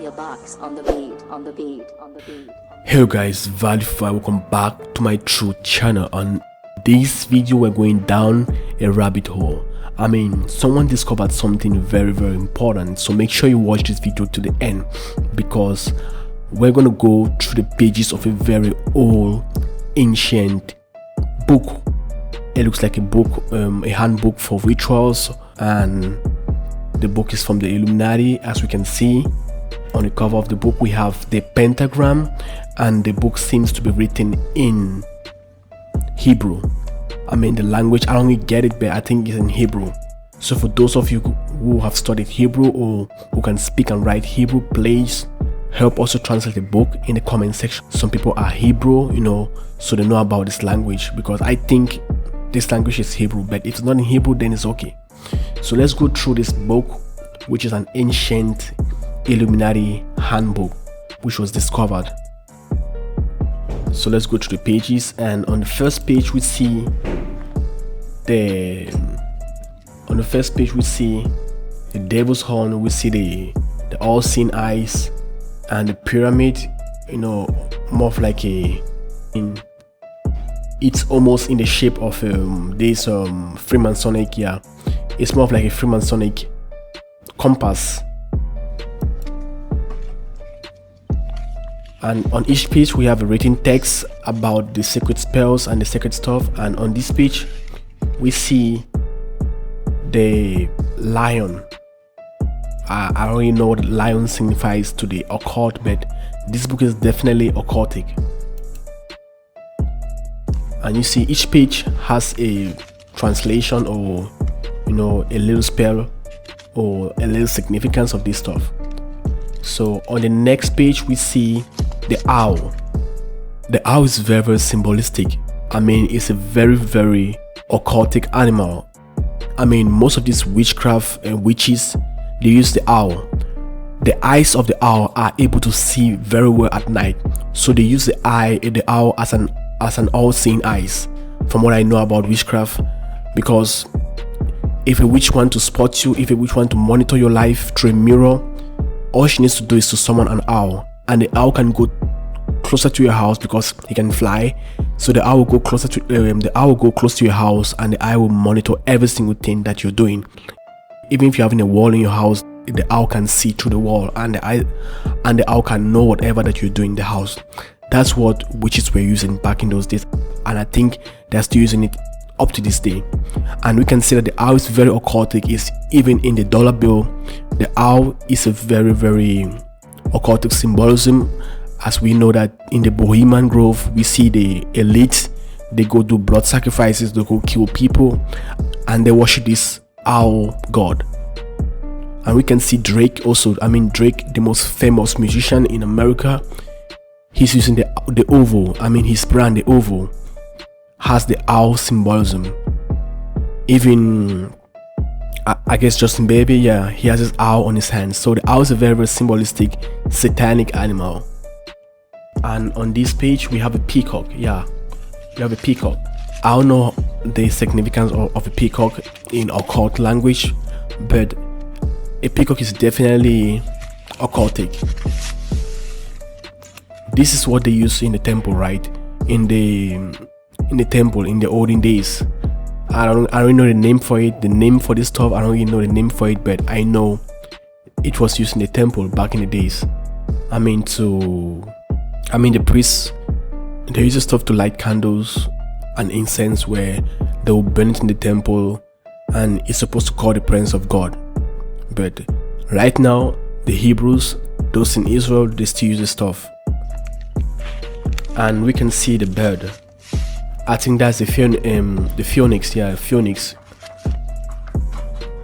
Your box on the beat, on the beat, on the beat. Hey guys, Valify, welcome back to my true channel. On this video we're going down a rabbit hole. Someone discovered something very important, so make sure you watch this video to the end, because we're gonna go through the pages of a very old ancient book. It looks like a book, a handbook for rituals, and the book is from the Illuminati. As we can see on the cover of the book, we have the pentagram, and the book seems to be written in Hebrew. The language, I don't really get it, but I think it's in Hebrew. So for those of you who have studied Hebrew or who can speak and write Hebrew, please help also translate the book in the comment section. Some people are Hebrew, so they know about this language, because I think this language is Hebrew, but if it's not in Hebrew, then it's okay. So let's go through this book, which is an ancient Illuminati handbook which was discovered. So let's go through the pages, and on the first page we see the devil's horn, we see the all-seeing eyes, and the pyramid, more of like it's almost in the shape of this Freemasonic, it's more of like a Freemasonic compass. And on each page we have a written text about the sacred spells and the sacred stuff. And on this page we see the lion. I don't really know what lion signifies to the occult, but this book is definitely occultic. And you see each page has a translation, or a little spell or a little significance of this stuff. So on the next page we see the owl. The owl is very symbolistic. It's a very occultic animal. Most of these witchcraft and witches, they use the owl. The eyes of the owl are able to see very well at night, so they use the owl as an all-seeing eyes, from what I know about witchcraft. Because if a witch wants to spot you, if a witch wants to monitor your life through a mirror, all she needs to do is to summon an owl, and the owl can go closer to your house because he can fly. So the owl will go closer to close to your house, and the owl will monitor every single thing that you're doing. Even if you're having a wall in your house, the owl can see through the wall, and the owl can know whatever that you're doing in the house. That's what witches were using back in those days, and I think they're still using it up to this day. And we can see that the owl is very occultic. Is even in the dollar bill, the owl is a very occultic symbolism. As we know that in the Bohemian Grove, we see the elite, they go do blood sacrifices, they go kill people, and they worship this owl god. And we can see Drake also. Drake, the most famous musician in America, he's using the oval. His brand, the oval, has the owl symbolism. Even I guess Justin Bieber, he has his owl on his hand. So the owl is a very symbolistic, satanic animal. And on this page we have a peacock. We have a peacock. I don't know the significance of a peacock in occult language, but a peacock is definitely occultic. This is what they use in the temple, right? In the temple in the olden days. I don't really know the name for it. The name for this stuff, I don't really know the name for it, but I know it was used in the temple back in the days. The priests, they use the stuff to light candles and incense, where they will burn it in the temple, and it's supposed to call the presence of God. But right now, the Hebrews, those in Israel, they still use the stuff. And we can see the bird. I think that's the phoenix. Phoenix.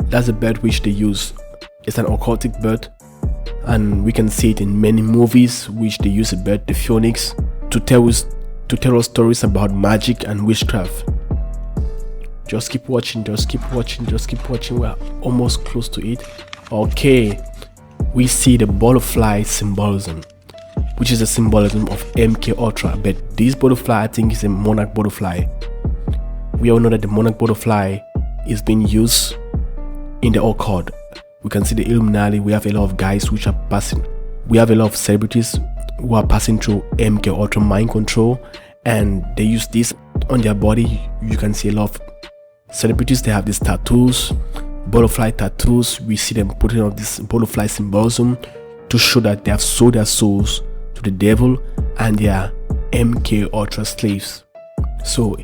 That's the bird which they use. It's an occultic bird, and we can see it in many movies which they use a bird, the phoenix, to tell us stories about magic and witchcraft. Just keep watching. We're almost close to it. Okay, we see the butterfly symbolism, which is a symbolism of MK Ultra, but this butterfly, I think, is a monarch butterfly. We all know that the monarch butterfly is being used in the occult. We can see the Illuminati. We have a lot of guys which are we have a lot of celebrities who are passing through MK Ultra mind control, and they use this on their body. You can see a lot of celebrities, they have these tattoos, butterfly tattoos. We see them putting on this butterfly symbolism to show that they have sold their souls to the devil and they are MK Ultra slaves. So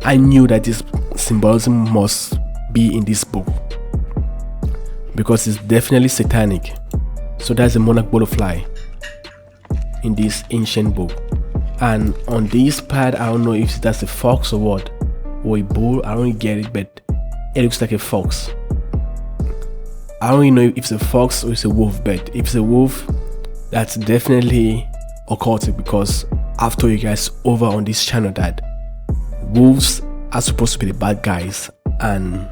I knew that this symbolism must be in this book because it's definitely satanic. So that's a monarch butterfly in this ancient book. And on this pad, I don't know if that's a fox or what, or a bull. I don't really get it, but it looks like a fox. I don't really know if it's a fox or it's a wolf, but if it's a wolf, that's definitely occultic, because I've told you guys over on this channel that wolves are supposed to be the bad guys and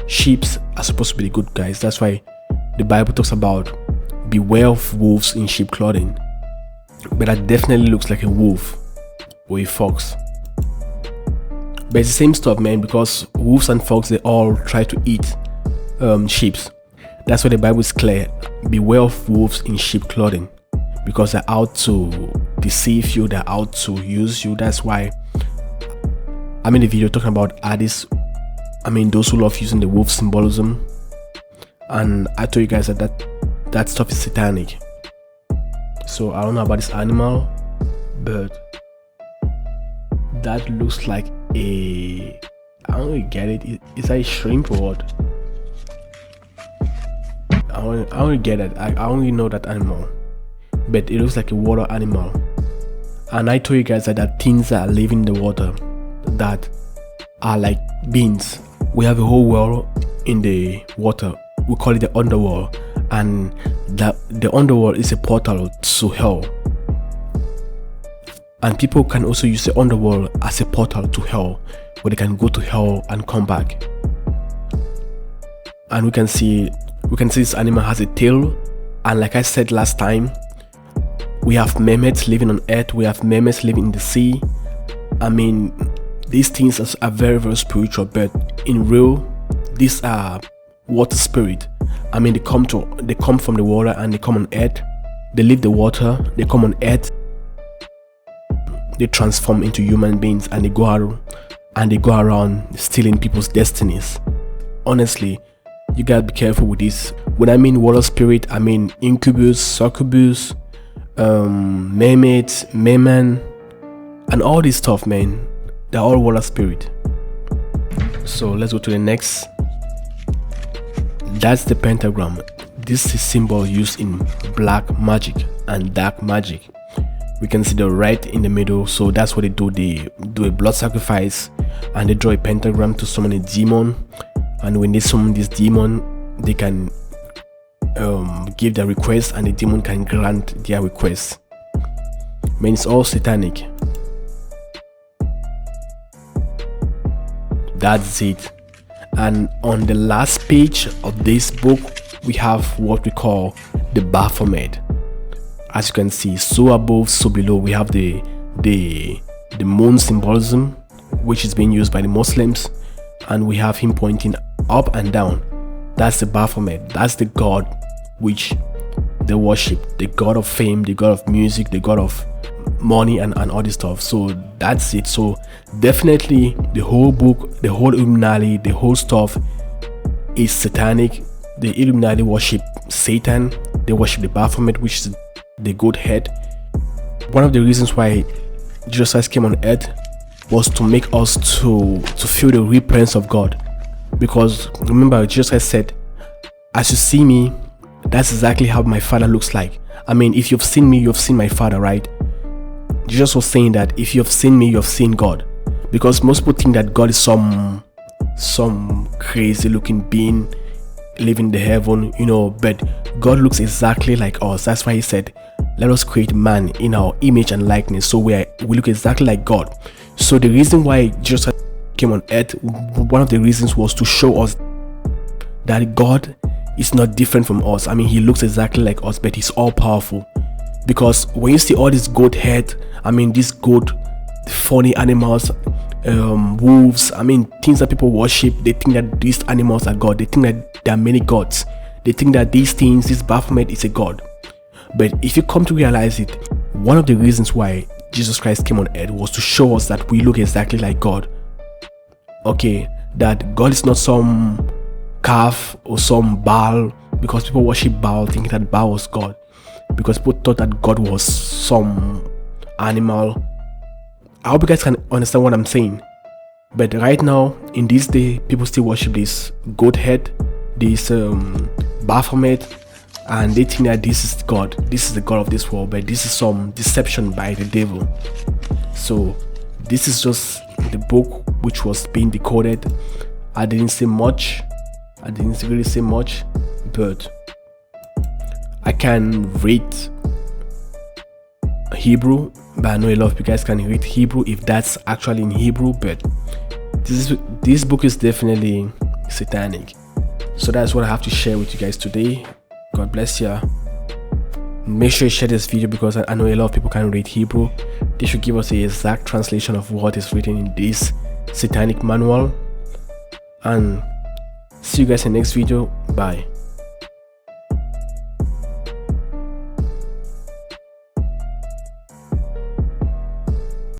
sheep are supposed to be the good guys. That's why the Bible talks about beware of wolves in sheep clothing. But that definitely looks like a wolf or a fox. But it's the same stuff, man, because wolves and fox, they all try to eat sheep. That's why the Bible is clear. Beware of wolves in sheep clothing, because they're out to deceive you, they're out to use you. That's why I'm in the video talking about artists, those who love using the wolf symbolism. And I told you guys that stuff is satanic. So I don't know about this animal, but that looks like I don't really get it. Is that a shrimp or what? I don't really get it. I only know that animal, but it looks like a water animal. And I told you guys that things that live in the water that are like beings. We have a whole world in the water. We call it the underworld, and the underworld is a portal to hell. And people can also use the underworld as a portal to hell, where they can go to hell and come back. And we can see this animal has a tail, and like I said last time, we have mermaids living on earth, we have mermaids living in the sea. These things are very, very spiritual, but in real, these are water spirit. They come from the water and they come on earth. They leave the water, they come on earth, they transform into human beings, and they go around stealing people's destinies. Honestly, you gotta be careful with this. When I mean water spirit, I mean incubus, succubus, mermaids, merman, and all this stuff, man. They're all water spirit. So let's go to the next. That's the pentagram. This is symbol used in black magic and dark magic. We can see the red in the middle, so that's what they do. They do a blood sacrifice and they draw a pentagram to summon a demon. And when they summon this demon, they can give their request, and the demon can grant their request. It's all satanic. That's it. And on the last page of this book, we have what we call the Baphomet. As you can see, so above, so below, we have the moon symbolism, which is being used by the Muslims, and we have him pointing up and down. That's the Baphomet. That's the god which they worship, the god of fame, the god of music, the god of money, and all this stuff. So that's it. So definitely the whole book, the whole Illuminati, the whole stuff is satanic. The Illuminati worship Satan, they worship the Baphomet, which is the goat head. One of the reasons why Jesus Christ came on earth was to make us to feel the real presence of God. Because remember, Jesus Christ said, as you see me, that's exactly how my Father looks like. If you've seen me, you've seen my Father, right? Jesus was saying that if you've seen me, you've seen God. Because most people think that God is some crazy looking being living in the heaven, but God looks exactly like us. That's why he said, let us create man in our image and likeness, so we look exactly like God. So the reason why Jesus came on earth, one of the reasons was to show us that God is not different from us. He looks exactly like us, but he's all powerful. Because when you see all these goat head, these goat funny animals, wolves, things that people worship, they think that these animals are God. They think that there are many gods. They think that these things, this Baphomet is a god. But if you come to realize it, one of the reasons why Jesus Christ came on earth was to show us that we look exactly like God. Okay, that God is not some calf or some Baal, because people worship Baal thinking that Baal was God, because people thought that God was some animal. I hope you guys can understand what I'm saying. But right now, in this day, people still worship this goat head, this Baphomet, and they think that this is God, this is the God of this world, but this is some deception by the devil. So this is just the book which was being decoded. I didn't say much, I didn't really say much, but I can read Hebrew, but I know a lot of you guys can read Hebrew if that's actually in Hebrew, but this book is definitely satanic. So that's what I have to share with you guys today. God bless you. Make sure you share this video, because I know a lot of people can read Hebrew. They should give us the exact translation of what is written in this satanic manual. And see you guys in the next video. Bye.